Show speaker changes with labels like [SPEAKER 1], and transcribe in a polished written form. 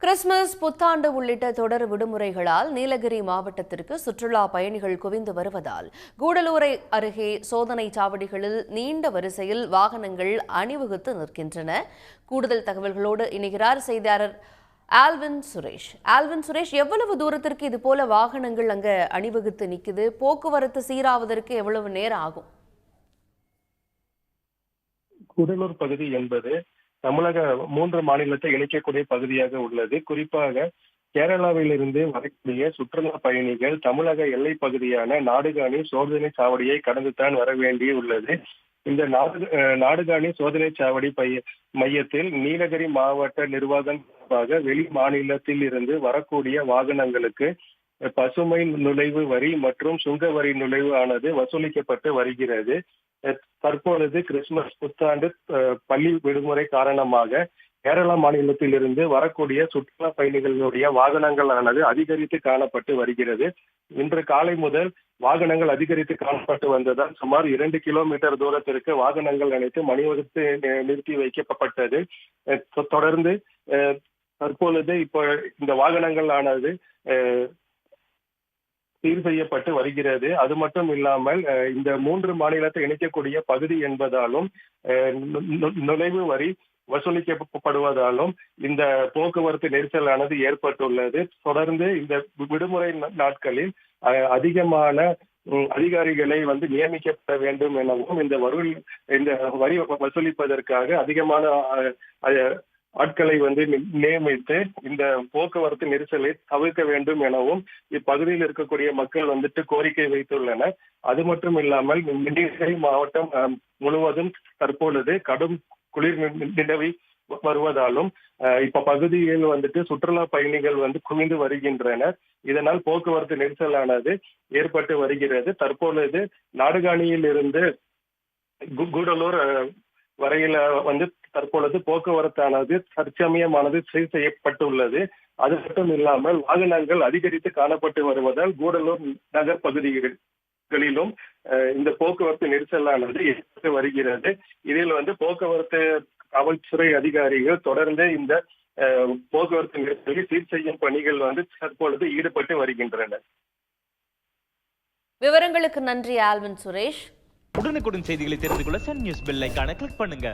[SPEAKER 1] Christmas, புத்தாண்டு உள்ளிட்ட தொடர் விடுமுறைகளால் நீலகிரி மாவட்டத்திற்கு சுற்றுலா பயணிகள் குவிந்து வருவதால் கூடலூரை அருகே சோதனை சாவடிகளில் நீண்ட வரிசையில் வாகனங்கள் அணிவகுத்து நிற்கின்றன. கூடுதல் தகவல்களோடு இணைகிறார் செய்தியாளர் ஆல்வின் சுரேஷ். எவ்வளவு தூரத்திற்கு இதுபோல வாகனங்கள் அங்க அணிவகுத்து நிக்குது? போக்குவரத்து சீராவதற்கு எவ்வளவு நேரம் ஆகும்?
[SPEAKER 2] கூடலூர் பகுதி என்பது தமிழக 3 மாநிலத்தை இணைக்கக்கூடிய பகுதியாக உள்ளது. குறிப்பாக கேரளாவிலிருந்து வரக்கூடிய சுற்றுலா பயணிகள் தமிழக எல்லை பகுதியான நாடுகாணி சோதனை சாவடியை கடந்துதான் வர வேண்டி உள்ளது. இந்த நாடுகாணி சோதனை சாவடி மையத்தில் நீலகிரி மாவட்ட நிர்வாகம் சார்பாக வெளி மாநிலத்தில் இருந்து வரக்கூடிய வாகனங்களுக்கு பசுமை நுழைவு வரி மற்றும் சுங்க வரி நுழைவு ஆனது வசூலிக்கப்பட்டு வருகிறது. தற்பொழுது கிறிஸ்துமஸ், புத்தாண்டு, பள்ளி விடுமுறை காரணமாக கேரளா மாநிலத்தில் இருந்து வரக்கூடிய சுற்றுலா பயணிகளுடைய வாகனங்களானது அதிகரித்து காணப்பட்டு வருகிறது. இன்று காலை முதல் வாகனங்கள் அதிகரித்து காணப்பட்டு வந்ததால் சுமார் 2 கிலோமீட்டர் தூரத்திற்கு வாகனங்கள் அனைத்தும் அணிவகுத்து நிறுத்தி வைக்கப்பட்டது. தொடர்ந்து தற்பொழுது இப்போ இந்த வாகனங்கள் ஆனது சீர் செய்யப்பட்டு வருகிறது. அது மட்டும் இல்லாமல் இந்த 3 மாநிலத்தை இணைக்கக்கூடிய பகுதி என்பதாலும் நுழைவு வரி வசூலிக்கப்படுவதாலும் இந்த போக்குவரத்து நெரிசலானது ஏற்பட்டுள்ளது. தொடர்ந்து இந்த விடுமுறை நாட்களில் அதிகமான அதிகாரிகளை நியமிக்கப்பட வேண்டும் எனவும் இந்த வரி வசூலிப்பதற்காக அதிகமான ஆட்களை நியமித்து இந்த போக்குவரத்து நெரிசலை தவிர்க்க வேண்டும் எனவும் இப்பகுதியில் இருக்கக்கூடிய மக்கள் கோரிக்கை வைத்துள்ளனர். அது மட்டும் இல்லாமல் நீலகிரி மாவட்டம் முழுவதும் தற்பொழுது கடும் குளிர் நிலவி வருவதாலும் இப்ப பகுதியில் சுற்றுலா பயணிகள் குவிந்து வருகின்றனர். இதனால் போக்குவரத்து நெரிசலானது ஏற்பட்டு வருகிறது. தற்பொழுது நாடுகாணியில் இருந்து கூடலூர் வரையில தற்பொழுது போக்குவரத்தானது தற்சமயமானது சீர் செய்யப்பட்டுள்ளது. அது மட்டும் இல்லாமல் வாகனங்கள் அதிகரித்து காணப்பட்டு வருவதால் கூடலூர் நகர் பகுதிகளிலும் இந்த போக்குவரத்து நெரிசலானது ஏற்பட்டு வருகிறது. இதில் போக்குவரத்து காவல்துறை அதிகாரிகள் தொடர்ந்து இந்த போக்குவரத்து நெரிசலை சீர் செய்யும் பணிகள் தற்பொழுது ஈடுபட்டு வருகின்றனர்.
[SPEAKER 1] விவரங்களுக்கு நன்றி ஆல்வின் சுரேஷ்.
[SPEAKER 3] உடனுக்குடன் செய்திகளை தெரிந்து கொள்ள சன் நியூஸ் பெல் ஐகானை கிளிக் பண்ணுங்க.